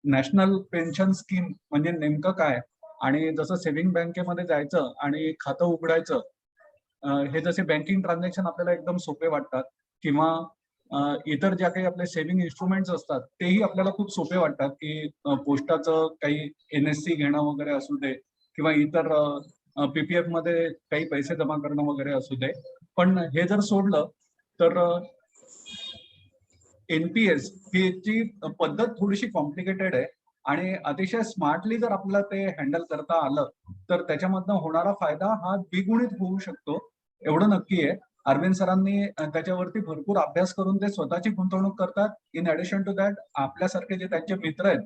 National pension scheme म्हणजे नेमकं काय, आणि जसं सेव्हिंग बँकेमध्ये जायचं आणि खातं उघडायचं, हे जसे बँकिंग ट्रान्झॅक्शन आपल्याला एकदम सोपे वाटतात, किंवा इतर ज्या काही आपले सेव्हिंग इन्स्ट्रुमेंट्स असतात तेही आपल्याला खूप सोपे वाटतात, की पोस्टाचं काही NSC घेणं वगैरे असू दे, किंवा इतर PPF मध्ये काही पैसे जमा करणं वगैरे असू दे. पण हे जर सोडलं तर NPS ही ची पद्धत थोडीशी कॉम्प्लिकेटेड आहे, आणि अतिशय स्मार्टली जर आपल्याला ते हँडल करता आलं तर त्याच्यामधनं होणारा फायदा हा द्विगुणित होऊ शकतो, एवढं नक्की आहे. अरविंद सरांनी त्याच्यावरती भरपूर अभ्यास करून ते स्वतःची गुंतवणूक करतात. इन ऍडिशन टू दॅट आपल्यासारखे जे त्यांचे मित्र आहेत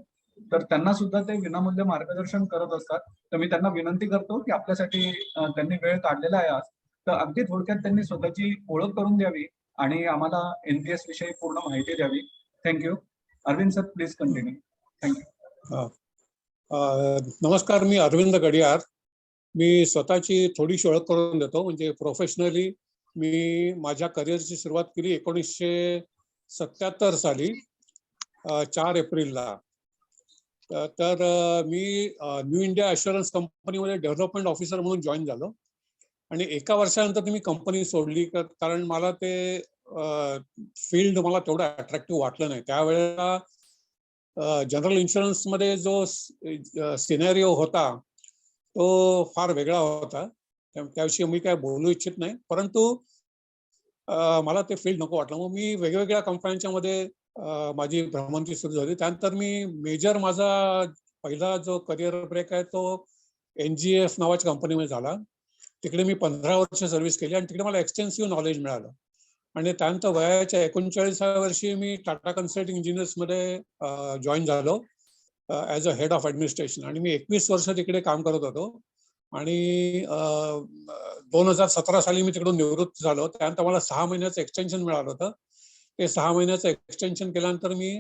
तर त्यांना सुद्धा ते विनामूल्य मार्गदर्शन करत असतात. तर मी त्यांना विनंती करतो की आपल्यासाठी त्यांनी वेळ काढलेला आहे आज, तर अगदी थोडक्यात त्यांनी स्वतःची ओळख करून द्यावी आणि आम्हाला NPS विषयी पूर्ण माहिती द्यावी. Thank you. Arvind sir, please continue. Thank you. नमस्कार, मी अरविंद गडियार. मी स्वतःची थोडीशी ओळख करून देतो. म्हणजे प्रोफेशनली मी माझ्या करिअरची सुरुवात केली 1977 साली 4 एप्रिलला. तर मी न्यू इंडिया ॲश्युरन्स कंपनीमध्ये डेव्हलपमेंट ऑफिसर म्हणून जॉईन झालो, आणि एका वर्षानंतर मी कंपनी सोडली, कारण मला ते फील्ड मला तेवढं अट्रॅक्टिव्ह वाटलं नाही. त्यावेळेला जनरल इन्शुरन्समध्ये जो सिनेरिओ होता तो फार वेगळा होता. त्याविषयी मी काय बोलू इच्छित नाही, परंतु मला ते फील्ड नको वाटलं. मग मी वेगवेगळ्या कंपन्यांच्या मध्ये माझी भ्रमंती सुरू झाली. त्यानंतर मी मेजर माझा पहिला जो करिअर ब्रेक आहे तो NGF नावाच्या कंपनीमध्ये झाला. तिकडे मी 15 वर्ष सर्व्हिस केली, आणि तिकडे मला एक्सटेन्सिव्ह नॉलेज मिळालं. आणि त्यानंतर वयाच्या 39व्या वर्षी मी टाटा कन्सल्टिंग इंजिनियर्समध्ये जॉईन झालो as a head of administration, आणि मी 21 वर्ष तिकडे काम करत होतो. आणि 2017 साली मी तिकडून निवृत्त झालो. त्यानंतर मला 6 महिन्याचं एक्सटेन्शन मिळालं होतं. ते 6 महिन्याचं एक्सटेन्शन केल्यानंतर मी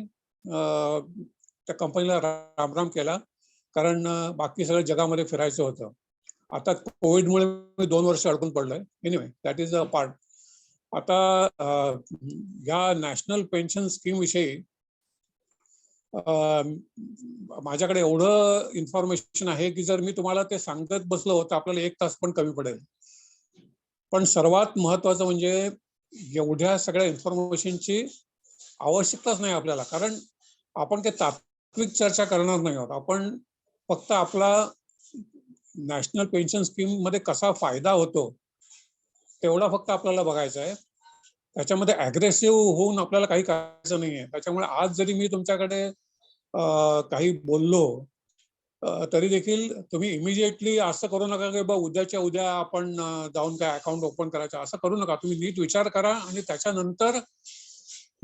त्या कंपनीला रामराम केला, कारण बाकी सगळं जगामध्ये फिरायचं होतं. आता कोविडमुळे मी 2 वर्ष अडकून पडलोय. Anyway, that is a part. आता या नॅशनल पेन्शन स्कीम विषयी माझ्याकडे एवढं इन्फॉर्मेशन आहे की जर मी तुम्हाला ते सांगत बसलो तर आपल्याला 1 तास पण कमी पडेल. पण सर्वात महत्वाचं म्हणजे एवढ्या सगळ्या इन्फॉर्मेशनची आवश्यकताच नाही आपल्याला, कारण आपण काही तात्विक चर्चा करणार नाही आहोत. आपण फक्त आपला नॅशनल पेन्शन स्कीम मध्ये कसा फायदा होतो तेवढा फक्त आपल्याला बघायचा आहे. त्याच्यामध्ये अग्रेसिव्ह होऊन आपल्याला काही करायचं नाहीये. त्याच्यामुळे आज जरी मी तुमच्याकडे काही बोललो तरी देखील तुम्ही इमिजिएटली असं करू नका की बा उद्याच्या उद्या आपण जाऊन काय अकाउंट ओपन करायचं, असं करू नका. तुम्ही नीट विचार करा, आणि त्याच्यानंतर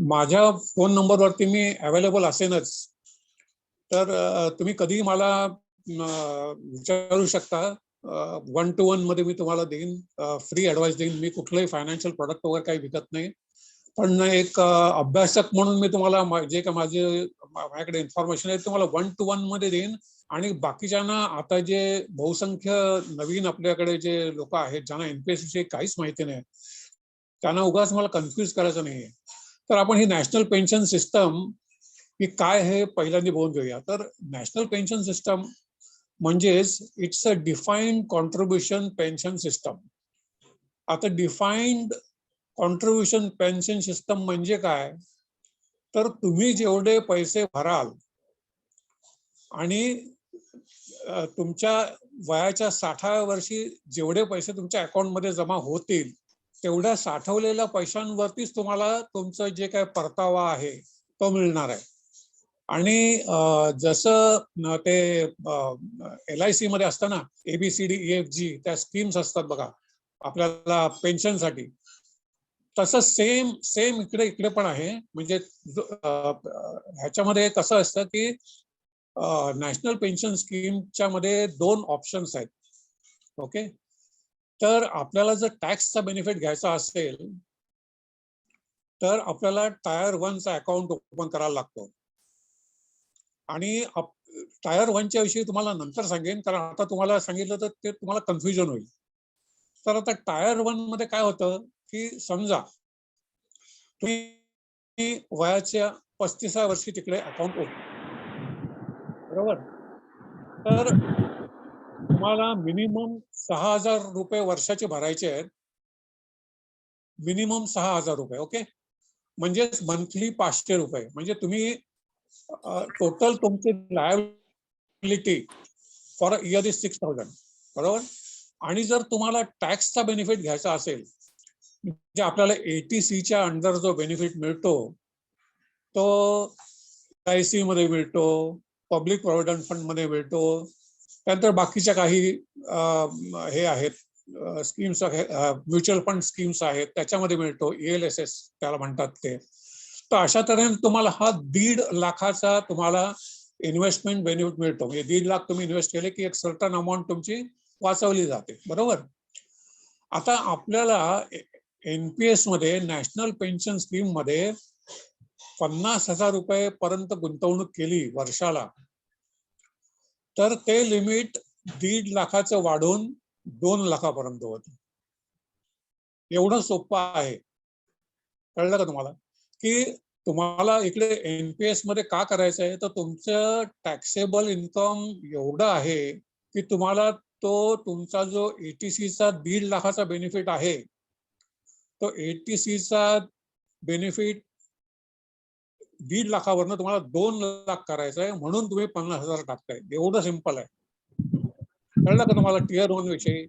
माझ्या फोन नंबरवरती मी अवेलेबल असेनच. तर तुम्ही कधीही मला विचारू शकता. 1 to 1 मध्ये मी तुम्हाला देईन, फ्री ॲडवाइस देईन. मी कुठलंही फायनान्शियल प्रोडक्ट वगैरे काही विकत नाही, पण एक अभ्यासक म्हणून मी तुम्हाला जे का माझ्याकडे इन्फॉर्मेशन आहे तुम्हाला 1 to 1 मध्ये देईन. आणि बाकीच्यांना, आता जे बहुसंख्य नवीन आपल्याकडे जे लोक आहेत ज्यांना NPS विषयी काहीच माहिती नाही, त्यांना उगाच मला कन्फ्यूज करायचं नाहीये. तर आपण ही नॅशनल पेन्शन सिस्टम ही काय हे पहिल्यांदा बोलून घेऊया. तर नॅशनल पेन्शन सिस्टम म्हणजेच it's a defined contribution pension system. आता डिफाईन्ड कॉन्ट्रीब्युशन पेन्शन सिस्टम म्हणजे काय, तर तुम्ही जेवढे पैसे भराल आणि तुमच्या वयाच्या 60व्या वर्षी जेवढे पैसे तुमच्या अकाउंटमध्ये जमा होतील तेवढ्या साठवलेल्या पैशांवरतीच तुम्हाला तुमचं जे काय परतावा आहे तो मिळणार आहे. आणि जसं ते LIC मध्ये असतं ना, ABCDEFG त्या स्कीम्स असतात बघा आपल्याला पेन्शनसाठी, तसं सेम इकडे पण आहे. म्हणजे ह्याच्यामध्ये कसं असतं की नॅशनल पेन्शन स्कीमच्या मध्ये 2 ऑप्शन्स आहेत. ओके, तर आपल्याला जर टॅक्सचा बेनिफिट घ्यायचा असेल तर आपल्याला टायर 1चा अकाउंट ओपन करायला लागतो. आणि टायर 1च्या विषयी तुम्हाला नंतर सांगेन, कारण आता तुम्हाला सांगितलं तर ते तुम्हाला कन्फ्युजन होईल. तर आता टायर 1 मध्ये काय होतं की समजा तुम्ही वयाच्या 35व्या वर्षी तिकडे अकाउंट ओपन, बरोबर. तर तुम्हाला मिनिमम 6,000 रुपये वर्षाचे भरायचे आहेत, मिनिमम 6,000 रुपये. ओके, म्हणजेच मंथली 500 रुपये. म्हणजे तुम्ही टोटल तुमची liability for a year is 6,000, बरोबर. आणि जर तुम्हाला टॅक्सचा बेनिफिट घ्यायचा असेल, म्हणजे आपल्याला ATCच्या अंडर जो बेनिफिट मिळतो तो LIC मध्ये मिळतो, पब्लिक प्रॉव्हिडंट फंड मध्ये मिळतो, त्यानंतर बाकीच्या काही हे आहेत स्कीम्स, म्युच्युअल फंड स्कीम्स आहेत त्याच्यामध्ये मिळतो, ELSS त्याला म्हणतात ते. तर अशा तऱ्हेने तुम्हाला हा 1.5 लाखाचा तुम्हाला इन्व्हेस्टमेंट बेनिफिट मिळतो. म्हणजे 1.5 लाख तुम्ही इन्व्हेस्ट केले की एक सर्टन अमाऊंट तुमची वाचवली जाते, बरोबर. आता आपल्याला NPS मध्ये, नॅशनल पेन्शन स्कीम मध्ये 50,000 रुपये पर्यंत गुंतवणूक केली वर्षाला, तर ते लिमिट 1.5 लाखाचं वाढून 2 लाखापर्यंत होतं. एवढं सोपं आहे. कळलं का तुम्हाला? की तुम्हाला इकडे NPS मध्ये का करायचं आहे, तर तुमचं टॅक्सेबल इन्कम एवढं आहे की तुम्हाला तो तुमचा जो ATCचा 1.5 लाखाचा बेनिफिट आहे, तो ATCचा बेनिफिट 1.5 लाखावरनं तुम्हाला 2 लाख करायचं आहे, म्हणून तुम्ही 50,000 टाकताय. एवढं सिंपल आहे. कळलं का तुम्हाला टियर 1 विषयी?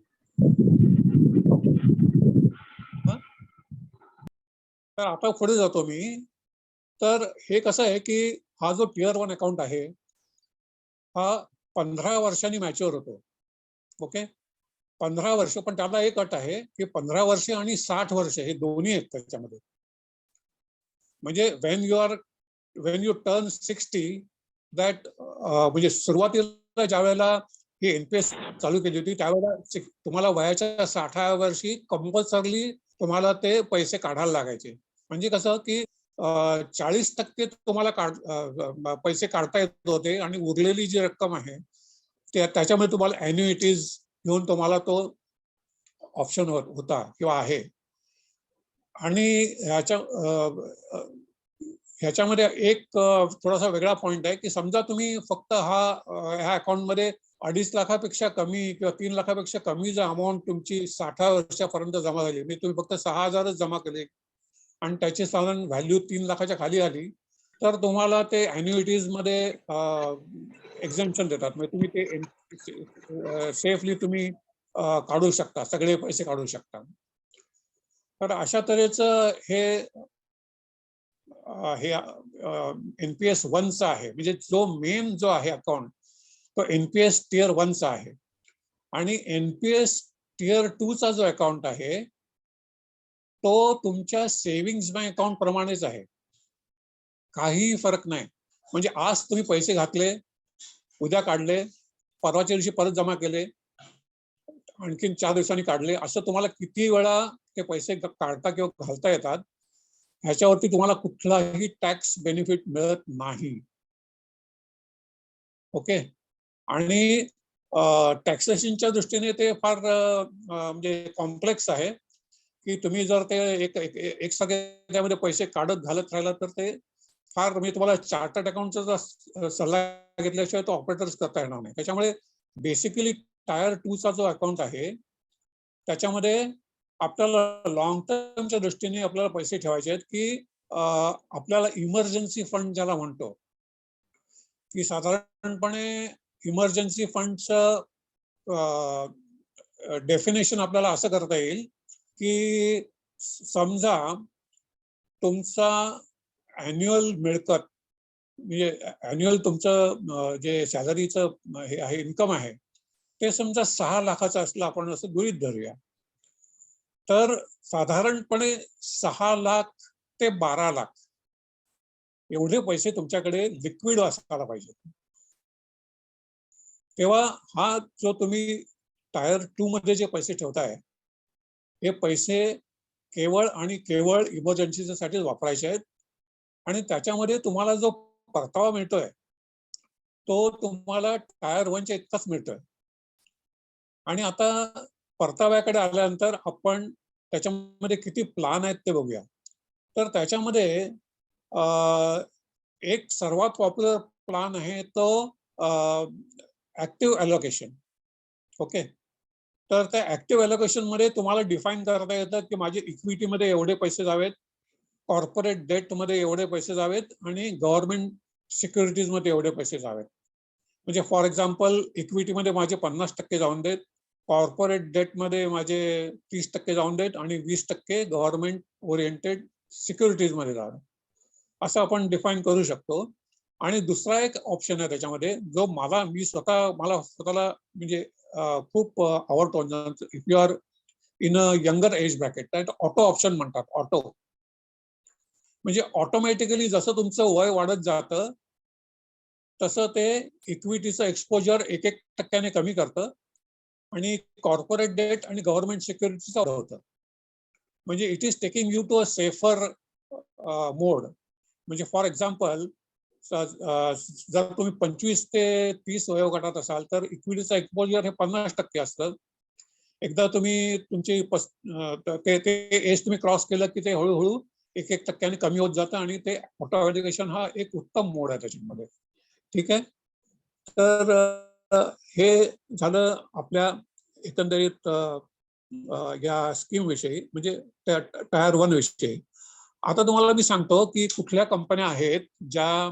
तर आता पुढे जातो मी. तर हे कसं आहे की हा जो टियर 1 अकाउंट आहे हा 15 वर्षांनी मॅच्युअर होतो. ओके, 15 वर्ष, पण त्याला एक अट आहे की 15 वर्ष आणि 60 वर्ष हे दोन्ही आहेत त्याच्यामध्ये. म्हणजे वेन यू टर्न 60 दॅट, म्हणजे सुरुवातीला ज्या वेळेला ही NPS चालू केली होती त्यावेळेला तुम्हाला वयाच्या 60व्या वर्षी कंपल्सरली तुम्हाला ते पैसे काढायला लागायचे. म्हणजे कसं की 40% तुम्हाला पैसे काढता येत होते आणि उरलेली जी रक्कम आहे त्याच्यामध्ये तुम्हाला अॅन्युइटीज घेऊन तुम्हाला तो ऑप्शन होता किंवा आहे. आणि ह्याच्यामध्ये एक थोडासा वेगळा पॉइंट आहे की समजा तुम्ही फक्त ह्या अकाउंटमध्ये 2.5 लाखापेक्षा कमी किंवा 3 लाखापेक्षा कमी जर अमाऊंट तुमची 60 वर्षापर्यंत जमा झाली, म्हणजे तुम्ही फक्त 6,000च जमा केले आणि त्याची साधारण व्हॅल्यू 3 लाखाच्या खाली आली, तर तुम्हाला ते अॅन्युइटीज मध्ये एक्झेम्पशन देतात. म्हणजे तुम्ही ते सेफली तुम्ही काढू शकता, सगळे पैसे काढू शकता. तर अशा तऱ्हेचं हे NPS 1चा आहे. म्हणजे जो मेन जो आहे अकाउंट तो NPS टियर 1चा आहे. आणि NPS टियर 2चा जो अकाउंट आहे तो तुमच्या सेव्हिंग्ज बँक अकाउंट प्रमाणेच आहे, काही फरक नाही. म्हणजे आज तुम्ही पैसे घातले, उद्या काढले, परवाच्या दिवशी परत जमा केले, आणखीन 4 दिवसांनी काढले, असं तुम्हाला किती वेळा ते पैसे काढता किंवा घालता येतात, ह्याच्यावरती तुम्हाला कुठलाही टॅक्स बेनिफिट मिळत नाही. ओके. आणि टॅक्सेशनच्या दृष्टीने ते फार म्हणजे कॉम्प्लेक्स आहे की तुम्ही जर ते एक सगळ्यामध्ये पैसे काढत घालत राहिला तर ते फार, म्हणजे तुम्हाला चार्टर्ड अकाउंटचा सल्ला घेतल्याशिवाय तो ऑपरेटर्स करता येणार नाही. त्याच्यामुळे बेसिकली टायर 2चा जो अकाउंट आहे त्याच्यामध्ये आपल्याला लॉंग टर्मच्या दृष्टीने आपल्याला पैसे ठेवायचे आहेत की आपल्याला इमर्जन्सी फंड ज्याला म्हणतो, की साधारणपणे इमर्जन्सी फंडचं डेफिनेशन आपल्याला असं करता येईल की समजा तुमचा अॅन्युअल मिळकत, म्हणजे अॅन्युअल तुमचं जे सॅलरीचं हे आहे, इन्कम आहे, ते समजा 6 लाखाचं असलं, आपण असं गृहीत धरूया. तर साधारणपणे 6 लाख ते 12 लाख एवढे पैसे तुमच्याकडे लिक्विड असायला पाहिजे. तेव्हा हा जो तुम्ही टायर 2 मध्ये जे पैसे ठेवताय, हे पैसे केवळ आणि केवळ इमर्जन्सीसाठी वापरायचे आहेत. आणि त्याच्यामध्ये तुम्हाला जो परतावा मिळतोय तो तुम्हाला टायर 1च्या इतकाच मिळतोय. आणि आता परताव्याकडे आल्यानंतर आपण त्याच्यामध्ये किती प्लान आहेत ते बघूया. तर त्याच्यामध्ये एक सर्वात पॉप्युलर प्लान आहे तो ऍक्टिव्ह अलोकेशन. ओके, तर त्या ऍक्टिव्ह अलोकेशन मध्ये तुम्हाला डिफाईन करता येतं की माझे इक्विटीमध्ये एवढे पैसे जावेत, कॉर्पोरेट डेट मध्ये एवढे पैसे जावेत आणि गव्हर्नमेंट सिक्युरिटीज मध्ये एवढे पैसे जावेत. म्हणजे फॉर एक्झाम्पल इक्विटीमध्ये माझे 50% जाऊन देत, कॉर्पोरेट डेटमध्ये माझे 30% जाऊन देत आणि 20% गव्हर्नमेंट ओरिएंटेड सिक्युरिटीज मध्ये जावे, असं आपण डिफाईन करू शकतो. आणि दुसरा एक ऑप्शन आहे त्याच्यामध्ये जो मला स्वतःला म्हणजे खूप आवडतो. If you are in a younger age bracket, त्यात ऑटो ऑप्शन म्हणतात. ऑटो म्हणजे ऑटोमॅटिकली जसं तुमचं वय वाढत जातं तसं ते इक्विटीचं एक्सपोजर 1-1% कमी करतं आणि कॉर्पोरेट डेट आणि गव्हर्नमेंट सिक्युरिटीचं होतं. म्हणजे it is taking you to a safer mode. म्हणजे फॉर एक्झाम्पल जर तुम्ही 25 ते 30 वयोगटात असाल तर इक्विटीचं एक्सपोजर हे 50% असतं. एकदा तुम्ही तुमची ते एज तुम्ही क्रॉस केलं की ते हळूहळू 1-1% कमी होत जातं आणि ते ऑटो एज्युकेशन हा एक उत्तम मोड आहे त्याच्यामध्ये. ठीक आहे, तर हे झालं आपल्या एकंदरीत या स्कीम विषयी, म्हणजे टायर 1 विषयी. आता तुम्हाला मी सांगतो की कुठल्या कंपन्या आहेत ज्या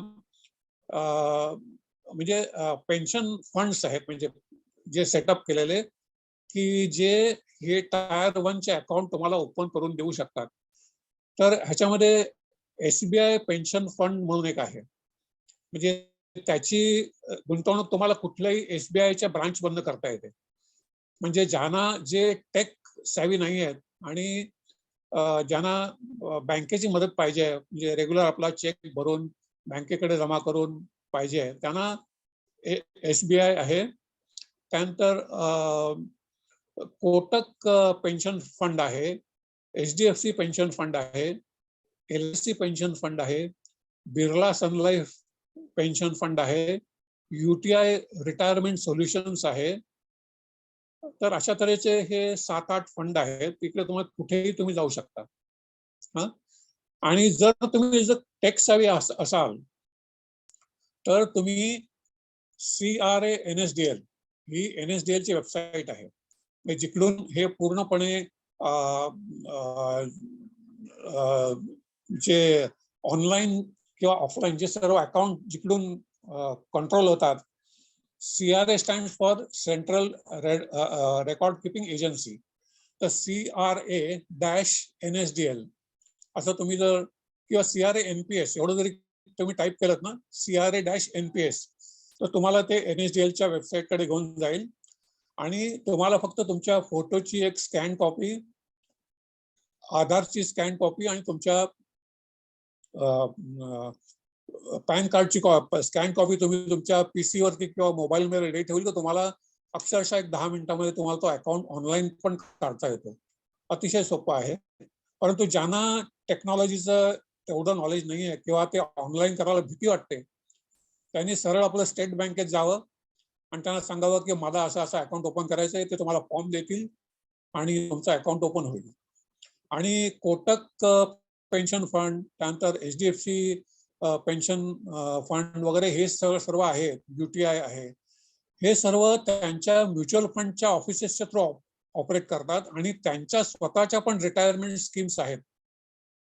म्हणजे पेन्शन फंड्स आहेत, म्हणजे जे सेटअप केलेले की जे हे टायर 1 चे अकाउंट तुम्हाला ओपन करून देऊ शकतात. तर ह्याच्यामध्ये SBI पेन्शन फंड म्हणून एक आहे. म्हणजे त्याची गुंतवणूक तुम्हाला कुठल्याही SBIच्या ब्रांच बंद करता येते. म्हणजे ज्यांना जे टेक सॅव्ही नाही आहेत आणि ज्यांना बँकेची मदत पाहिजे, म्हणजे रेग्युलर आपला चेक भरून बँकेकडे जमा करून पाहिजे, त्यांना SBI आहे. त्यानंतर कोटक पेन्शन फंड आहे, HDFC पेन्शन फंड आहे, LIC पेन्शन फंड आहे, बिर्ला सन लाईफ पेन्शन फंड आहे, UTI रिटायरमेंट सोल्युशन्स आहे. तर अशा तऱ्हेचे हे 7-8 फंड आहेत. तिकडे तुम्हाला कुठेही तुम्ही जाऊ शकता. हा, आणि जर तुम्ही टेक सॅव्ही असाल तर तुम्ही CRA NSDL ही NSDL ची वेबसाईट आहे, जिकडून हे पूर्णपणे जे ऑनलाईन किंवा ऑफलाईन जे सर्व अकाउंट जिकडून कंट्रोल होतात. CRA stand for central record keeping agency. तर CRA-NSDL असं तुम्ही जर, किंवा CRA NPS एवढं जरी तुम्ही टाईप केलं ना, CRA-NPS, तर तुम्हाला ते NSDLच्या वेबसाईटकडे घेऊन जाईल आणि तुम्हाला फक्त तुमच्या फोटोची एक स्कॅन कॉपी, आधारची स्कॅन कॉपी आणि तुमच्या पॅन कार्डची स्कॅन कॉपी तुम्ही तुमच्या PC वरती किंवा मोबाईलमध्ये रेडी ठेवली तर तुम्हाला अक्षरशः एक 10 मिनिटांमध्ये तुम्हाला तो अकाउंट ऑनलाईन पण काढता येतो. अतिशय सोपं आहे. परंतु ज्यांना टेक्नॉलॉजीचं तेवढं नॉलेज नाही आहे किंवा ते ऑनलाईन करायला भीती वाटते, त्यांनी सरळ आपलं स्टेट बँकेत जावं आणि त्यांना सांगावं की मला असं अकाउंट ओपन करायचं आहे. ते तुम्हाला फॉर्म देतील आणि तुमचं अकाउंट ओपन होईल. आणि कोटक पेन्शन फंड, त्यानंतर HDFC पेन्शन फंड वगैरे हे सर्व आहे, UTI आहे, हे सर्व त्यांच्या म्युच्युअल फंडच्या ऑफिसेसच्या थ्रू ऑपरेट करतात आणि त्यांच्या स्वतःच्या पण रिटायरमेंट स्कीम्स आहेत,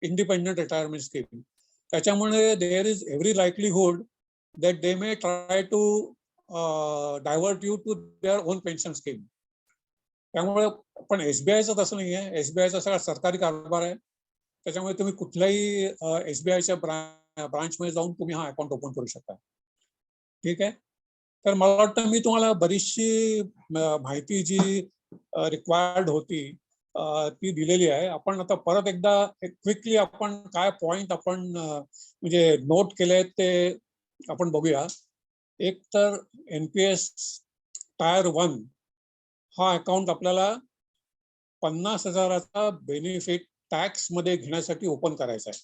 इंडिपेंडंट रिटायरमेंट स्कीम. त्याच्यामुळे there is every likelihood that they may try to divert you to their own pension scheme. त्यामुळे पण SBIचं तसं नाही आहे. SBIचा सगळा सरकारी कारभार आहे. त्याच्यामुळे तुम्ही कुठल्याही SBIच्या ब्रांचमध्ये जाऊन तुम्ही हा अकाउंट ओपन करू शकता. ठीक आहे, तर मला वाटतं मी तुम्हाला बरीचशी माहिती जी रिक्वायर्ड होती ती दिलेली आहे. आपण आता परत एकदा क्विकली आपण काय पॉइंट आपण म्हणजे नोट केले ते आपण बघूया. एक तर NPS टायर 1 हा अकाउंट आपल्याला 50,000चा बेनिफिट टॅक्स मध्ये घेण्यासाठी ओपन करायचा आहे.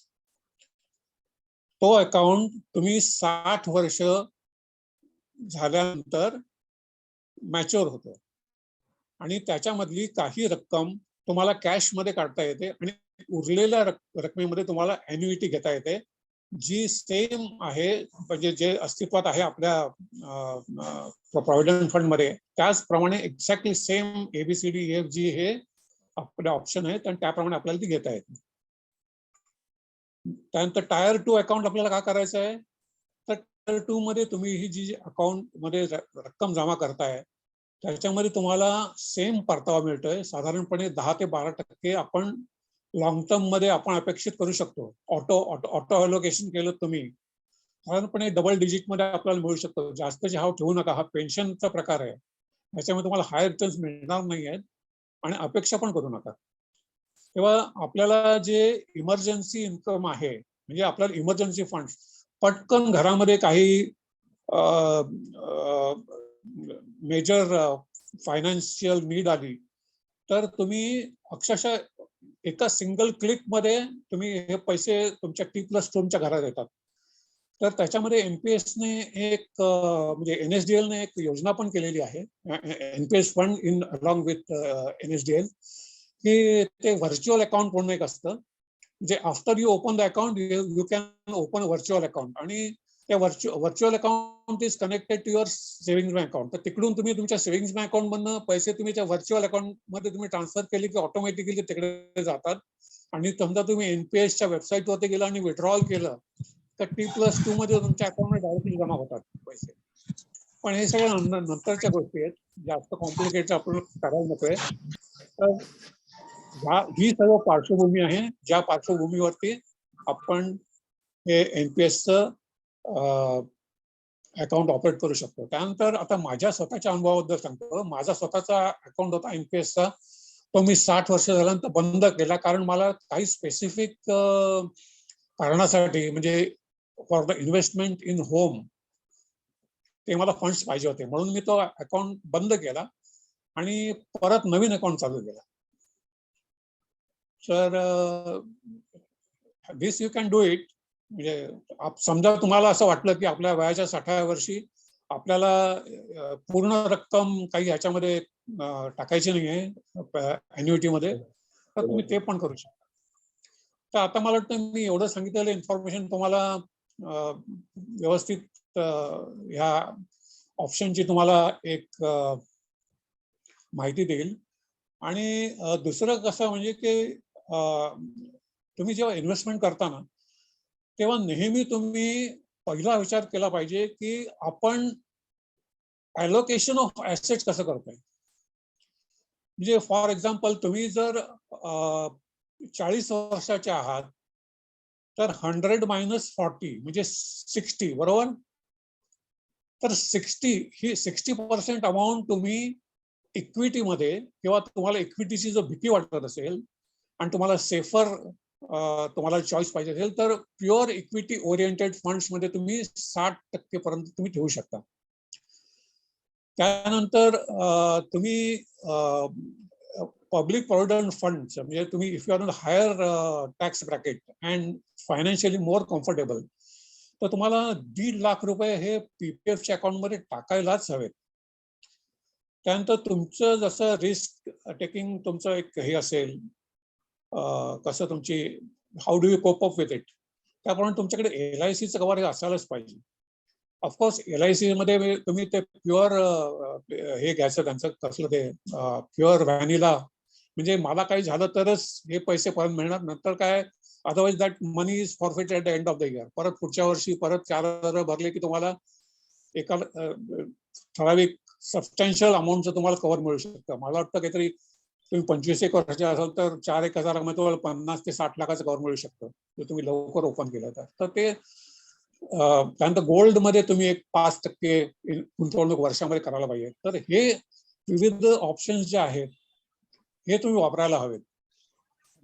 तो अकाउंट तुम्ही 60 वर्ष झाल्यानंतर मॅच्युअर होतो आणि त्याच्यामधली काही रक्कम तुम्हाला कॅश मध्ये काढता येते आणि उरलेल्या रकमेमध्ये तुम्हाला ॲन्युइटी घेता येते, जी सेम आहे, म्हणजे जे अस्तित्वात आहे आपल्या प्रॉव्हिडंट फंड मध्ये, त्याचप्रमाणे एक्झॅक्टली सेम ABCD EFG हे आपले ऑप्शन आहेत आणि त्याप्रमाणे आपल्याला ती घेता येते. त्यानंतर टायर 2 अकाउंट आपल्याला काय करायचं आहे, तर टायर 2 मध्ये तुम्ही ही जी अकाउंट मध्ये रक्कम जमा करताय त्याच्यामध्ये तुम्हाला सेम परतावा मिळतोय. साधारणपणे 10 ते 12% आपण लॉंग टर्म मध्ये आपण अपेक्षित करू शकतो. ऑटो अलोकेशन केलं तुम्ही साधारणपणे डबल डिजिट मध्ये आपल्याला मिळू शकतो. जास्तचे हाव ठेवू नका. हा पेन्शनचा प्रकार आहे, त्याच्यामध्ये तुम्हाला हायर रिटर्न्स मिळणार नाही आहेत आणि अपेक्षा पण करू नका. तेव्हा आपल्याला जे इमर्जन्सी इन्कम आहे, म्हणजे आपल्याला इमर्जन्सी फंड, पटकन घरामध्ये काही मेजर फायनान्शियल नीड आली तर तुम्ही अक्षरशः एका सिंगल क्लिक मध्ये तुम्ही हे पैसे तुमच्या T+2च्या घरात येतात. तर त्याच्यामध्ये NPS-ने एक म्हणजे NSDL ने एक योजना पण केलेली आहे, NPS fund in along with NSDL, की ते व्हर्च्युअल अकाउंट म्हणून एक असतं. म्हणजे after you open the account you can open virtual account, आणि त्या virtual account is connected to your savings bank account. तर तिकडून तुम्ही तुमच्या सेव्हिंग्स बँक अकाउंट मधनं पैसे तुम्ही त्या व्हर्च्युअल अकाउंट मध्ये तुम्ही ट्रान्सफर केले की ऑटोमॅटिकली तिकडे जातात. आणि समजा तुम्ही NPS-च्या वेबसाईटवरती गेला आणि विड्रॉल केलं तर T+2 मध्ये तुमच्या अकाउंटमध्ये डायरेक्टली जमा होतात पैसे. पण हे सगळं नंतरच्या गोष्टी आहेत, जास्त कॉम्प्लिकेटेड आपण करायला नकोय. तर ही सर्व पार्श्वभूमी आहे, ज्या पार्श्वभूमीवरती आपण हे NPS-चं अकाउंट ऑपरेट करू शकतो. त्यानंतर आता माझ्या स्वतःच्या अनुभवाबद्दल सांगतो. माझा स्वतःचा अकाउंट होता NPS-चा, तो मी 60 वर्ष झाल्यानंतर बंद केला, कारण मला काही स्पेसिफिक कारणासाठी, म्हणजे for the investment in home, ते मला फंड्स पाहिजे होते, म्हणून मी तो अकाउंट बंद केला आणि परत नवीन अकाउंट चालू केला. तर दिस यू कॅन डू इट. म्हणजे समजा तुम्हाला असं वाटलं की आपल्या वयाच्या 60व्या वर्षी आपल्याला पूर्ण रक्कम काही ह्याच्यामध्ये टाकायची नाही आहे अॅन्युइटीमध्ये, तर तुम्ही ते पण करू शकता. तर आता मला वाटतं मी एवढं सांगितलेलं इन्फॉर्मेशन तुम्हाला व्यवस्थित ह्या ऑप्शनची तुम्हाला एक माहिती देईल. आणि दुसरं कसं म्हणजे की तुम्ही जेव्हा इन्व्हेस्टमेंट करताना तेव्हा नेहमी तुम्ही पहिला विचार केला पाहिजे की आपण ॲलोकेशन ऑफ ॲसेट्स कसं करतोय. म्हणजे फॉर एक्झाम्पल तुम्ही जर 40 वर्षाचे आहात तर 100 - 40 म्हणजे 60, बरोबर. तर 60% अमाऊंट तुम्ही इक्विटीमध्ये, किंवा तुम्हाला इक्विटीची जर भीती वाटत असेल आणि तुम्हाला सेफर तुम्हाला चॉईस पाहिजे असेल तर प्युअर इक्विटी ओरिएंटेड फंड्स मध्ये तुम्ही 60% पर्यंत तुम्ही ठेवू शकता. त्यानंतर तुम्ही पब्लिक प्रॉव्हिडंट फंड, म्हणजे तुम्ही if you are in higher tax bracket and financially more comfortable, तर तुम्हाला 1.5 लाख रुपये हे PPF-च्या अकाउंटमध्ये टाकायलाच हवेत. त्यानंतर तुमचं जसं रिस्क टेकिंग तुमचं एक हे असेल, कसं तुमची how do you cope up with it, त्याप्रमाणे तुमच्याकडे LICचं कव्हर हे असायलाच पाहिजे. ऑफकोर्स LIC मध्ये तुम्ही ते प्युअर हे घ्यायचं, त्यांचं कसलं ते प्युअर व्हॅनिला, म्हणजे मला काही झालं तरच हे पैसे परत मिळणार, नंतर काय otherwise that money is forfeited at the end of the year. परत पुढच्या वर्षी परत 4,000 भरले की तुम्हाला एका ठराविक सबस्टॅन्शियल अमाऊंटचं तुम्हाला कव्हर मिळू शकतं. मला वाटतं काहीतरी तुम्ही 25 वर्षाचे असाल तर 4-1,000 मध्ये तुम्हाला 50 ते 60 लाखाचं कव्हर मिळू शकतं, जर तुम्ही लवकर ओपन केलं तर. ते त्यानंतर गोल्ड मध्ये तुम्ही एक 5% गुंतवणूक वर्षामध्ये करायला पाहिजे. तर हे विविध ऑप्शन्स जे आहेत हे तुम्ही वापरायला हवेत.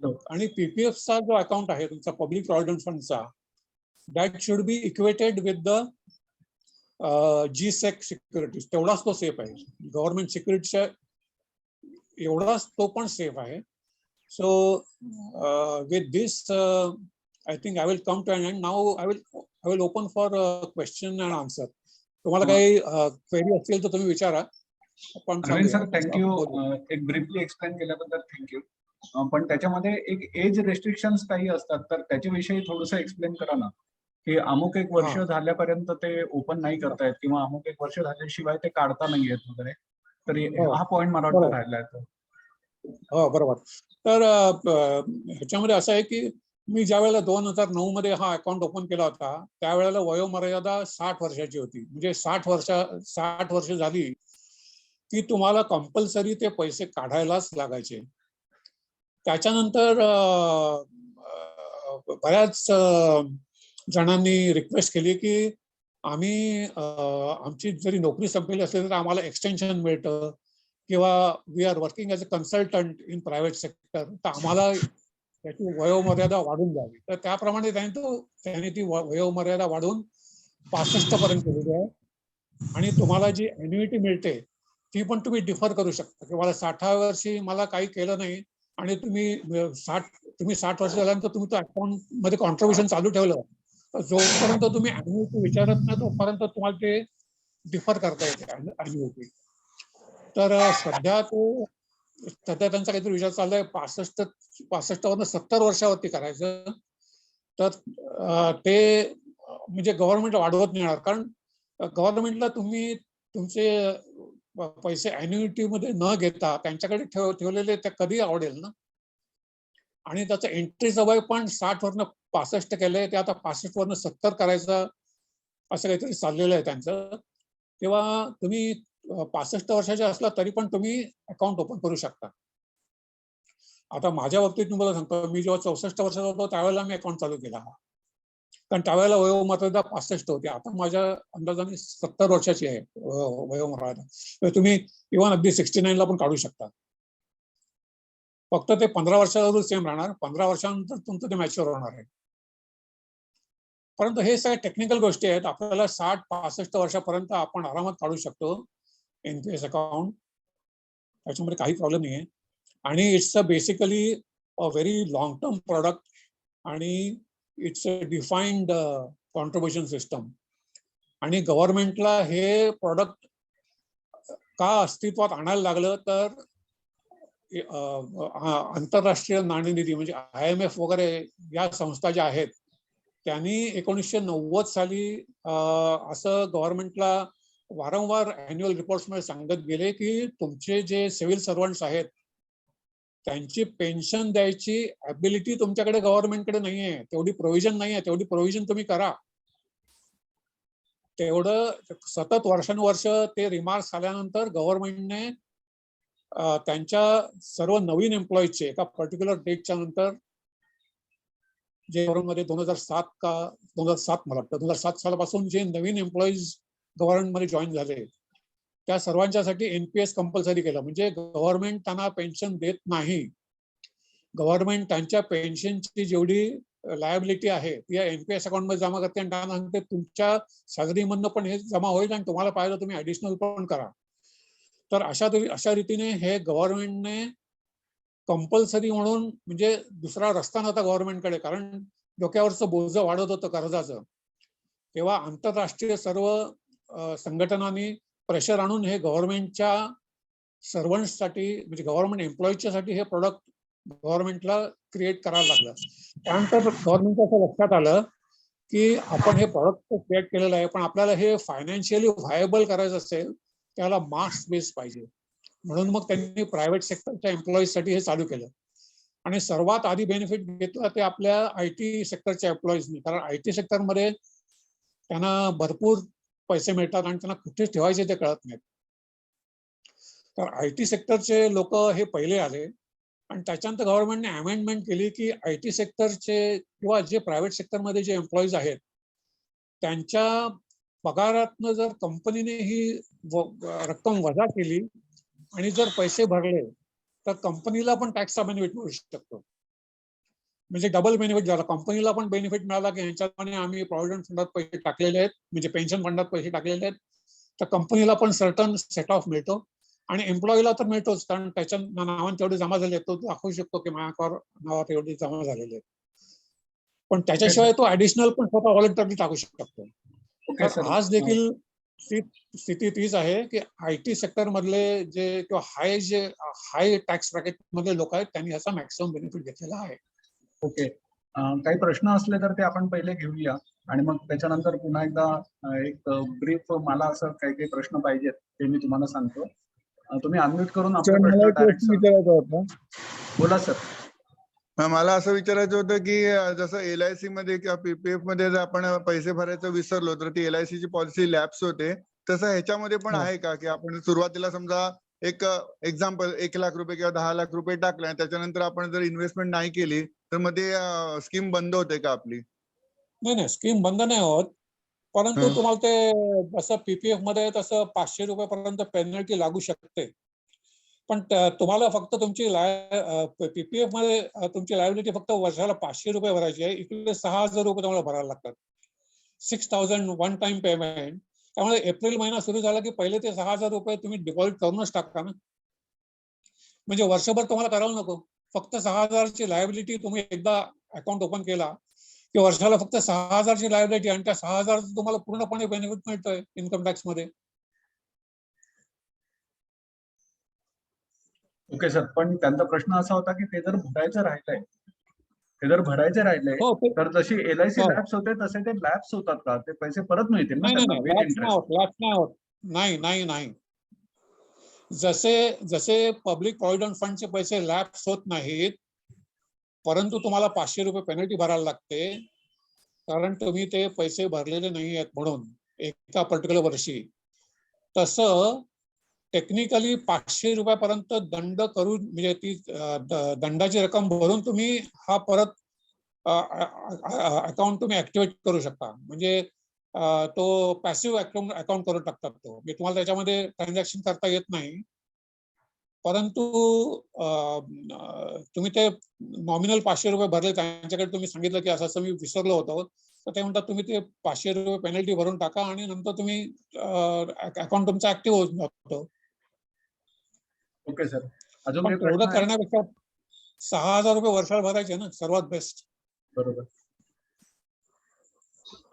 आणि PPF-चा जो अकाउंट आहे तुमचा पब्लिक प्रॉव्हिडंट फंडचा, that should be equated with the GSEC securities, तेवढाच तो सेफ आहे. गव्हर्नमेंट सिक्युरिटीच्या एवढाच तो पण सेफ आहे. So with this I think I will come to an end. Now I will open for question and answer. तुम्हाला काही क्वेरी असतील तर तुम्ही विचारा. Arvind sir, thank you. एक ब्रीफली एक्सप्लेन केल्याबद्दल थँक्यू. पण त्याच्यामध्ये एक एज रेस्ट्रिक्शन्स काही असतात, तर त्याच्याविषयी थोडंसं एक्सप्लेन करा ना. की अमुक एक वर्ष हा झाल्यापर्यंत ते ओपन नाही करतायत किंवा अमुक एक वर्ष झाल्याशिवाय ते काढता नाही येत वगैरे. तर हो हा पॉइंट मला वाटतं बरोबर. राहिलाय तो. हो बरोबर. तर ह्याच्यामध्ये असं आहे की मी ज्या वेळेला 2009 मध्ये हा अकाउंट ओपन केला होता त्यावेळेला वयोमर्यादा 60 वर्षाची होती. म्हणजे 60 वर्ष झाली की तुम्हाला कंपल्सरी ते पैसे काढायलाच लागायचे. त्याच्यानंतर बऱ्याच जणांनी रिक्वेस्ट केली की आमची जरी नोकरी संपलेली असली तर आम्हाला एक्सटेन्शन मिळतं किंवा we are working as a consultant in private sector, तर आम्हाला त्याची वयोमर्यादा वाढून द्यावी. तर त्याप्रमाणे त्यांनी ती वयोमर्यादा वाढवून 65 पर्यंत केलेली आहे. आणि तुम्हाला जी अॅन्युइटी मिळते ती पण तुम्ही डिफर करू शकता की मला 60व्या वर्षी मला काही केलं नाही आणि तुम्ही 60 वर्ष झाल्यानंतर तुम्ही तो अकाउंट मध्ये कॉन्ट्रीब्युशन चालू ठेवलं तर जोपर्यंत तुम्ही अॅन्युइटी विचारत नाही तोपर्यंत तुम्हाला ते डिफर करता येते अॅन्युइटी. तर सध्या त्यांचा काहीतरी विचार चाललाय 65 वरून 70 वर्षावरती करायचं. तर ते म्हणजे गव्हर्नमेंट वाढवत नाही येणार, कारण गव्हर्नमेंटला तुम्ही तुमचे पैसे अॅन्युइटी मध्ये न घेता त्यांच्याकडे ठेवलेले ते कधी आवडेल ना. आणि त्याचं एंट्रीचं वय पण 60 वरनं 65 केलंय, ते आता 65 वरनं 70 करायचं असं काहीतरी चाललेलं आहे त्यांचं. तेव्हा तुम्ही 65 वर्षाचे असला तरी पण तुम्ही अकाउंट ओपन करू शकता. आता माझ्या बाबतीत तुम्हाला सांगतो, मी जेव्हा 64 वर्षाचा होतो त्यावेळेला मी अकाउंट चालू केला. कारण त्यावेळेला वयोमर्यादा 65 होती. आता माझ्या अंदाजाने 70 वर्षाची आहे वयोमर्यादा. तर तुम्ही इव्हन अगदी 69 ला पण काढू शकता. फक्त ते 15 वर्षावर सेम राहणार. 15 वर्षानंतर तुमचं ते मॅच्युअर होणार आहे. परंतु हे सगळे टेक्निकल गोष्टी आहेत. आपल्याला 60-65 वर्षापर्यंत आपण आरामात काढू शकतो एनपीएस अकाउंट. त्याच्यामध्ये काही प्रॉब्लेम नाही आहे. आणि it's a basically a very long term product आणि it's a defined contribution system. आणि गव्हर्नमेंटला हे प्रोडक्ट का अस्तित्वात आणायला लागलं तर आंतरराष्ट्रीय नाणेनिधी म्हणजे IMF वगैरे या संस्था ज्या आहेत त्यांनी 1990 साली असं गव्हर्नमेंटला वारंवार अॅन्युअल रिपोर्ट्स मध्ये सांगत गेले की तुमचे जे सिव्हिल सर्वंट्स आहेत त्यांची पेन्शन द्यायची ॲबिलिटी तुमच्याकडे गव्हर्नमेंटकडे नाहीये, तेवढी प्रोव्हिजन नाहीये, तेवढी प्रोव्हिजन तुम्ही करा. तेवढं सतत वर्षानुवर्ष ते रिमार्क्स आल्यानंतर गव्हर्नमेंटने त्यांच्या सर्व नवीन एम्प्लॉईजचे एका पर्टिक्युलर डेटच्या नंतर जे मध्ये 2007 का 2007 मला वाटतं 2007 सालापासून जे नवीन एम्प्लॉईज गव्हर्नमेंटमध्ये जॉईन झाले त्या सर्वांच्यासाठी एनपीएस कंपल्सरी केलं. म्हणजे गव्हर्नमेंट त्यांना पेन्शन देत नाही. गव्हर्नमेंट त्यांच्या पेन्शनची जेवढी लायबिलिटी आहे ती एनपीएस अकाउंट मध्ये जमा करते आणि त्यांना सांगते तुमच्या सॅलरीमधनं पण हे जमा होईल आणि तुम्हाला पाहिजे तुम्ही ऍडिशनल पण करा. तर अशा रीतीने हे गव्हर्नमेंटने कंपल्सरी म्हणून म्हणजे दुसरा रस्ता नव्हता गव्हर्नमेंटकडे, कारण डोक्यावरचं बोज वाढत होतं कर्जाचं. तेव्हा आंतरराष्ट्रीय सर्व संघटनांनी प्रेशर आणून हे गव्हर्नमेंटच्या सर्वंट्ससाठी म्हणजे गव्हर्नमेंट एम्प्लॉईजच्या साठी हे प्रोडक्ट गव्हर्नमेंटला क्रिएट करायला लागलं. त्यानंतर गव्हर्नमेंटच्या असं लक्षात आलं की आपण हे प्रॉडक्ट क्रिएट केलेलं आहे पण आपल्याला हे फायनान्शियली व्हायबल करायचं असेल त्याला मास बेस पाहिजे. म्हणून मग त्यांनी प्रायव्हेट सेक्टरच्या एम्प्लॉईजसाठी हे चालू केलं. आणि सर्वात आधी बेनिफिट घेतलं ते आपल्या आयटी सेक्टरच्या एम्प्लॉईजनी, कारण आयटी सेक्टरमध्ये त्यांना भरपूर पैसे मिळतात आणि त्यांना कुठे ठेवायचे ते कळत नाहीत. तर आयटी सेक्टरचे लोक हे पहिले आले आणि त्याच्यानंतर गव्हर्नमेंटने अमेंडमेंट केली की आयटी सेक्टरचे किंवा जे प्रायव्हेट सेक्टरमध्ये जे एम्प्लॉईज आहेत त्यांच्या पगारातनं जर कंपनीने ही रक्कम वजा केली आणि जर पैसे भरले तर कंपनीला पण टॅक्सचा बेनिफिट मिळू शकतो. म्हणजे डबल बेनिफिट झाला. कंपनीला पण बेनिफिट मिळाला की ह्यांच्याप्रमाणे आम्ही प्रॉव्हिडंट फंडात पैसे टाकलेले आहेत, म्हणजे पेन्शन फंडात पैसे टाकलेले आहेत, तर कंपनीला पण सर्टन सेट ऑफ मिळतो आणि एम्प्लॉईला तर मिळतोच, कारण त्याच्या नावाने तेवढे जमा झाले तो दाखवू शकतो की माझ्या नावावर एवढे जमा झालेले आहेत. पण त्याच्याशिवाय तो ऍडिशनल पण स्वतः व्हॉलंटरी टाकू शकतो. ओके तर सर. आज देखील स्थिती तीच आहे की आयटी सेक्टर मधले जे किंवा हाय टॅक्स ब्रॅकेट मधले लोक आहेत त्यांनी याचा मॅक्सिमम बेनिफिट घेतलेला आहे. ओके. काही प्रश्न असले तर ते आपण पहिले घेऊया आणि मग त्याच्यानंतर पुन्हा एकदा एक ब्रीफ मला असं काही काही प्रश्न पाहिजेत ते मी तुम्हाला सांगतो. तुम्ही अनम्यूट करून आपले मला प्रश्न एक डायरेक्ट प्रश्न विचारायचा होता. बोला सर. मला असं विचारायचं होतं की जसं LIC मध्ये किंवा PPF मध्ये जर आपण पैसे भरायचं विसरलो तर ती LIC ची पॉलिसी लॅप्स होते, तसं ह्याच्यामध्ये पण हो. आहे का की आपण सुरुवातीला समजा एक एक्झाम्पल 1 लाख रुपये किंवा 10 लाख रुपये टाकले आणि त्याच्यानंतर आपण जर इन्व्हेस्टमेंट नाही केली तर मग ते स्कीम बंद होते का आपली? नाही, स्कीम बंद नाही होत, परंतु हं. तुम्हाला ते जसं PPF मध्ये तसं 500 रुपयापर्यंत पेनल्टी लागू शकते. पण तुम्हाला फक्त तुमची PPF मध्ये तुमची लायबिलिटी फक्त वर्षाला 500 रुपये भरायची आहे. इकडे 6,000 रुपये तुम्हाला भरायला लागतात. 6,000 वन टाइम पेमेंट. त्यामुळे एप्रिल महिना सुरू झाला की पहिले ते 6,000 रुपये तुम्ही डिपॉझिट करूनच टाका ना. म्हणजे वर्षभर तुम्हाला करावं नको. फक्त 6,000 ची लायबिलिटी तुम्ही एकदा अकाउंट ओपन केला की वर्षाला फक्त 6,000 ची लायबिलिटी आणि त्या 6,000 तुम्हाला पूर्णपणे बेनिफिट मिळतोय इन्कम टॅक्स मध्ये. ओके सर, पण त्यांचा प्रश्न असा होता की ते जर भरायचं राहिलंय हो, तर जशी LIC हो. लॅप्स होते तसे ते लॅप्स होतात का? ते पैसे परत मिळतील ना नाही, त्यांना विथ लॅप्स नाही इंटरेस्ट? होत, लॅप्स नाही होत. नाही, नाही, नाही. जसे पब्लिक प्रॉव्हिडंट फंडचे पैसे लॅप्स होत नाहीत, परंतु तुम्हाला 500 रुपये पेनल्टी भरायला लागते, कारण तुम्ही ते पैसे भरलेले नाही आहेत म्हणून एका पर्टिक्युलर वर्षी. तसं टेक्निकली 500 रुपयापर्यंत दंड करून म्हणजे ती दंडाची रक्कम भरून तुम्ही हा परत अकाउंट तुम्ही ऍक्टिव्हेट करू शकता. म्हणजे तो पॅसिव्ह अकाउंट करून टाकतात तो. म्हणजे तुम्हाला त्याच्यामध्ये ट्रान्झॅक्शन करता येत नाही, परंतु तुम्ही ते नॉमिनल 500 रुपये भरले, त्यांच्याकडे तुम्ही सांगितलं की असं असं मी विसरलो होतो, तर ते म्हणतात तुम्ही ते 500 रुपये पेनल्टी भरून टाका आणि नंतर तुम्ही अकाउंट तुमचा ऍक्टिव्ह होऊन जातो. ओके सर, अजून पण काही तेवढं प्रश्न आहे? करण्यापेक्षा 6,000 रुपये वर्षाला भरायचे ना, सर्वात बेस्ट. बरोबर.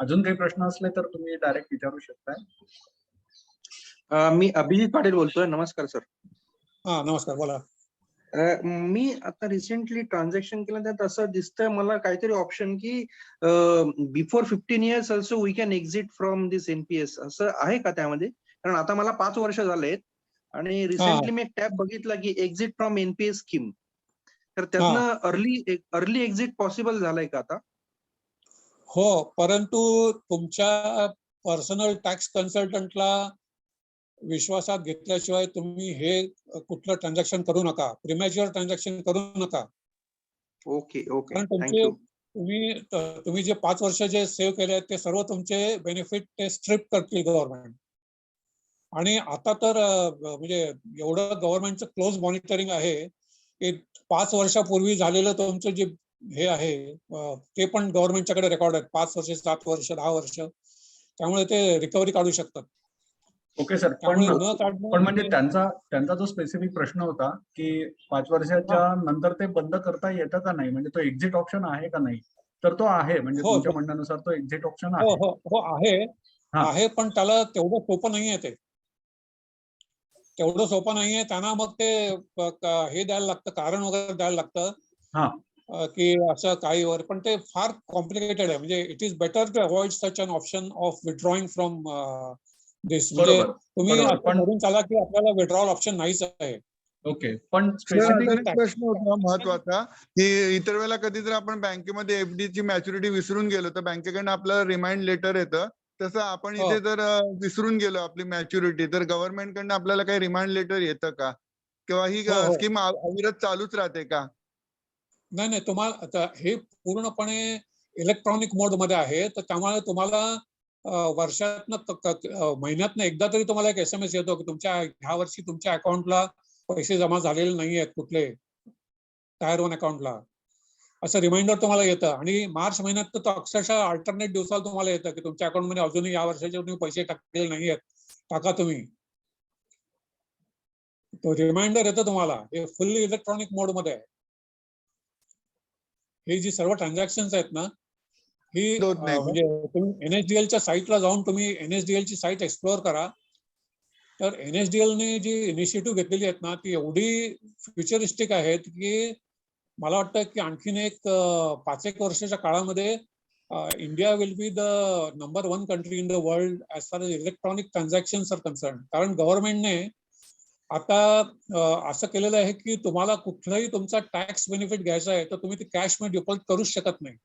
अजून काही प्रश्न असले तर तुम्ही डायरेक्ट विचारू शकताय. मी अभिजित पाटील बोलतोय. नमस्कार सर. हा, नमस्कार, बोला. मी आता रिसेंटली ट्रान्झॅक्शन केलं, त्यात असं दिसतंय मला काहीतरी ऑप्शन की before 15 years also we can exit from this NPS, असं आहे का त्यामध्ये? कारण आता मला 5 वर्ष झालेत आणि रिसेंटली मी एक टॅब बघितला की एक्झिट फ्रॉम NPS स्कीम, तर त्यातनं अर्ली एक्झिट पॉसिबल झालंय का आता? हो, परंतु तुमच्या पर्सनल टॅक्स कन्सल्टंटला विश्वासात घेतल्याशिवाय तुम्ही हे कुठलं ट्रान्झॅक्शन करू नका. प्रीमॅच्युअर ट्रान्झॅक्शन करू नका. ओके, कारण थँक्यू. तुम्ही जे 5 वर्ष जे सेव्ह केले आहेत ते सर्व तुमचे बेनिफिट ते स्ट्रिप करतील गव्हर्नमेंट. आणि आता तर म्हणजे एवढं गव्हर्नमेंटचं क्लोज मॉनिटरिंग आहे की 5 वर्षापूर्वी झालेलं तुमचं जे हे आहे ते पण गव्हर्नमेंटच्याकडे रेकॉर्ड आहेत. 5 वर्ष, 7 वर्ष, 10 वर्ष. त्यामुळे ते रिकव्हरी काढू शकतात. ओके सर, त्यामुळे न पण काढणं म्हणजे त्यांचा जो स्पेसिफिक प्रश्न होता की 5 वर्षाच्या नंतर ते बंद करता येतं का नाही, म्हणजे तो एक्झिट ऑप्शन आहे का नाही? तर तो आहे, म्हणजे हो, तुमच्या म्हणण्यानुसार तो एक्झिट ऑप्शन हो, आहे. हो, हो, हा. आहे, पण त्याला तेवढं सोपं नाहीये ते. तेवढं सोपं नाहीये. त्यांना मग ते हे द्यायला लागतं, कारण वगैरे द्यायला लागतं. हा. की असं काही वर, पण ते फार कॉम्प्लिकेटेड आहे. म्हणजे it is better to avoid such an option of withdrawing from this. म्हणजे तुम्ही बरोबर. असं धरून चाला की आपल्याला विथड्रॉल ऑप्शन नाहीच आहे. ओके, पण सर, स्पेसिफिक अजून एक प्रश्न होता महत्वाचा की इतर वेळेला कधी जर आपण बँकेमध्ये FD ची मॅच्युरिटी विसरून गेलो तर बँकेकडनं आपल्याला रिमाइंड लेटर येतं. तसं आपण इथे जर विसरून गेलो आपली मॅच्युरिटी, तर गव्हर्नमेंट कडनं आपल्याला काही रिमाइंड लेटर येतं का? किंवा ही स्कीम अविरत चालूच राहते का? नाही, तुम्हाला आता हे पूर्णपणे इलेक्ट्रॉनिक मोड मध्ये आहे, तर त्यामुळे तुम्हाला वर्षातनं महिन्यातनं एकदा तरी तुम्हाला एक SMS येतो की तुमच्या ह्या वर्षी तुमच्या अकाउंटला पैसे जमा झालेले नाही आहेत कुठले टायर 1 अकाउंटला, असं रिमाइंडर तुम्हाला येतं. आणि मार्च महिन्यात तर अक्षरशः अल्टरनेट दिवसाला तुम्हाला येतं की तुमच्या अकाउंटमध्ये अजूनही या वर्षाचे तुम्ही पैसे टाकलेले नाही आहेत, टाका तुम्ही. तो रिमाइंडर येतो तुम्हाला. हे फुल्ली इलेक्ट्रॉनिक मोड मध्ये आहे. हे जी सर्व ट्रान्झॅक्शन आहेत ना, ही म्हणजे तुम्ही NSDLच्या साईटला जाऊन तुम्ही NSDLची साईट एक्सप्लोअर करा. तर NSDLने जी इनिशिएटिव्ह घेतलेली आहेत ना, ती एवढी फ्युचरिस्टिक आहेत की मला वाटतं की आणखीन एक 5-1 वर्षाच्या काळामध्ये India will be the number 1 country in the world as far as electronic transactions are concern. कारण गव्हर्नमेंटने आता असं केलेलं आहे की तुम्हाला कुठलाही तुमचा टॅक्स बेनिफिट घ्यायचा आहे तर तुम्ही ते कॅश मध्ये डिपॉझिट करूच शकत नाही.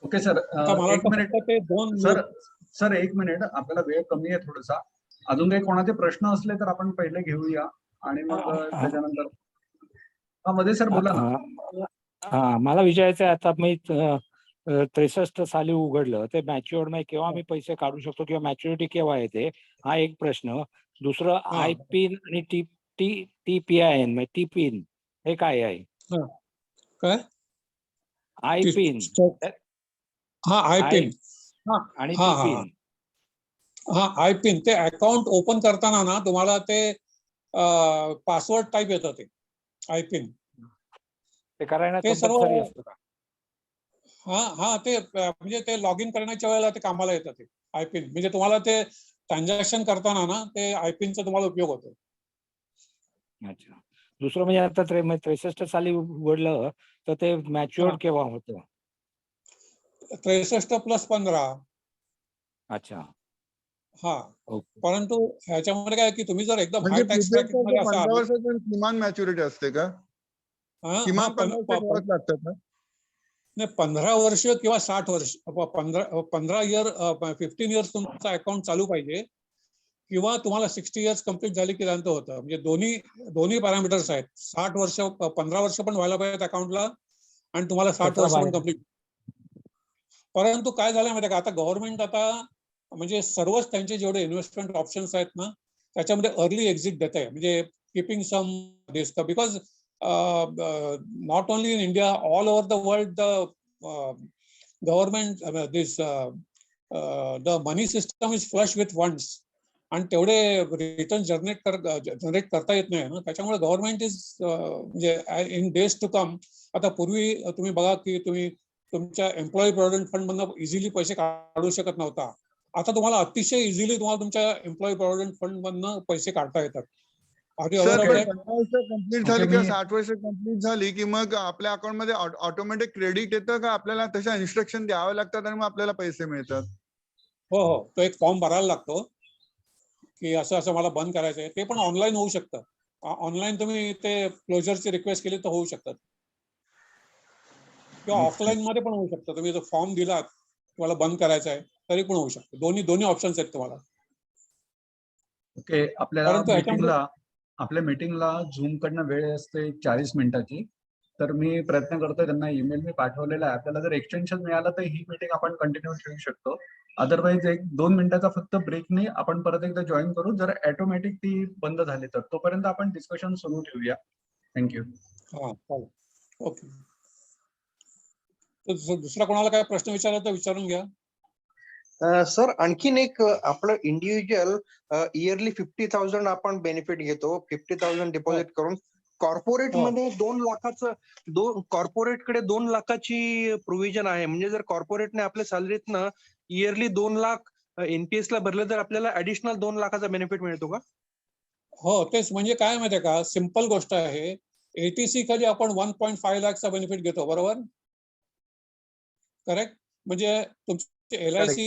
ओके सर, आता मला एक वाटतं मिनिट फक्त ते 2 सर, एक मिनिट, आपल्याला वेळ कमी आहे थोडासा. अजून काही कोणाचे प्रश्न असले तर आपण पहिले घेऊया आणि मग त्याच्यानंतर हा मध्ये सर बोला ना. हा, मला विचारायचं आहे, आता मी 63 साली उघडलं ते मॅच्युअर्ड मध्ये केव्हा मी पैसे काढू शकतो किंवा मॅच्युरिटी केव्हा येते, हा एक प्रश्न. दुसरं, आय पिन आणि टी पी आय एन म्हणजे टी पिन हे काय आहे? काय आय पिन हा आय पिन आणि हा टी हा पिन. हा आय पिन ते अकाउंट ओपन करताना ना तुम्हाला ते पासवर्ड टाईप येतं ते आय पिन. ते करायला ते सर्व कंपल्सरी असतं का? हा ते म्हणजे ते लॉग इन करण्याच्या वेळेला ते कामाला येतं ते आय पिन. म्हणजे तुम्हाला ते ट्रान्झॅक्शन करताना ना ते आय पिनचा तुम्हाला उपयोग होतो. अच्छा. दुसरं म्हणजे आता 63 साली उघडलं तर ते मॅच्युअर्ड केव्हा होतं? 63 + 15. अच्छा. हा, ओके. परंतु ह्याच्यामध्ये काय की तुम्ही जर एकदम म्हणजे हाय टॅक्स prepaid ब्रॅकेट मध्ये चं 15 असाल, वर्षाची किमान मॅच्युरिटी असते का? किमान 15 वर्ष ठेवावंच लागतं का? नाही 15 वर्ष किंवा 60 वर्ष, 15 इयर 15 इयर्स तुमचं अकाउंट चालू पाहिजे किंवा तुम्हाला 60 इयर्स कंप्लीट झाली की त्यानंतर होतं. म्हणजे दोन्ही पॅरामीटर्स आहेत. 60 वर्ष 15 वर्ष पण व्हायला पाहिजेत अकाउंटला आणि तुम्हाला 60 वर्ष पण कंप्लीट. परंतु काय झालं माहिती का, आता गव्हर्नमेंट आता म्हणजे सर्वच त्यांचे जेवढे इन्व्हेस्टमेंट ऑप्शन्स आहेत ना त्याच्यामध्ये अर्ली एक्झिट देत आहे. म्हणजे keeping some this because not only in India, all over the world, the government, the money system is flush with funds. आणि तेवढे रिटर्न जनरेट करता येत नाही ना, त्याच्यामुळे गव्हर्नमेंट इज म्हणजे इन डेज टू कम. आता पूर्वी तुम्ही बघा की तुम्ही तुमच्या एम्प्लॉई प्रॉव्हिडंट फंड मधून इझिली पैसे काढू शकत नव्हता. आता तुम्हाला अतिशय इझिली तुम्हाला तुमच्या एम्प्लॉई प्रॉव्हिडंट फंड मधून पैसे काढता येतात. सर, पण आहे 15 वर्ष कंप्लीट झाली किंवा 60 वर्ष कंप्लीट झाली की मग आपल्या अकाउंट मध्ये ऑटोमॅटिक क्रेडिट येतं का आपल्याला तशा इन्स्ट्रक्शन द्यावे लागतात आणि मग आपल्याला पैसे मिळतात? हो, तो एक फॉर्म भरायला लागतो की असं असं मला बंद करायचं आहे. ते पण ऑनलाईन होऊ शकतं. ऑनलाईन तुम्ही ते क्लोजरची रिक्वेस्ट केली तर होऊ शकतात किंवा ऑफलाईन मध्ये पण होऊ शकतं. तुम्ही जर फॉर्म दिलात तुम्हाला बंद करायचं आहे तरी पण होऊ शकतं. दोन्ही ऑप्शन्स आहेत तुम्हाला. ओके, परंतु ह्याच्यामध्ये आपल्या मीटिंगला झूम कडनं वेळ असते 40 मिनिटाची. तर मी प्रयत्न करतोय, त्यांना ईमेल मी पाठवलेला आहे. आपल्याला जर एक्सटेन्शन मिळालं तर ही मीटिंग आपण कंटिन्यू ठेवू शकतो. अदरवाईज 1-2 मिनिटाचा फक्त ब्रेकने आपण परत एकदा जॉईन करू. जर ऑटोमॅटिक ती बंद झाली तर तोपर्यंत आपण डिस्कशन सुरू ठेवूया. थँक्यू. हा, चालेल. ओके. तर दुसरा कोणाला काय प्रश्न विचारला तर विचारून घ्या. सर, आणखीन एक आपलं इंडिव्हिज्युअल इयरली 50,000 आपण बेनिफिट घेतो, 50,000 डिपॉझिट करून. कॉर्पोरेट मध्ये 2 लाखाचं कॉर्पोरेटकडे 2 लाखाची प्रोव्हिजन आहे. म्हणजे जर कॉर्पोरेटने आपल्या सॅलरीतनं इयरली 2 लाख एनपीएस ला भरलं तर आपल्याला ऍडिशनल 2 लाखाचा बेनिफिट मिळतो का? हो, तेच. म्हणजे काय माहितीये का, सिंपल गोष्ट आहे. एटीसी खाली आपण 1.5 लाखचा बेनिफिट घेतो, बरोबर? करेक्ट. म्हणजे तुमचे LIC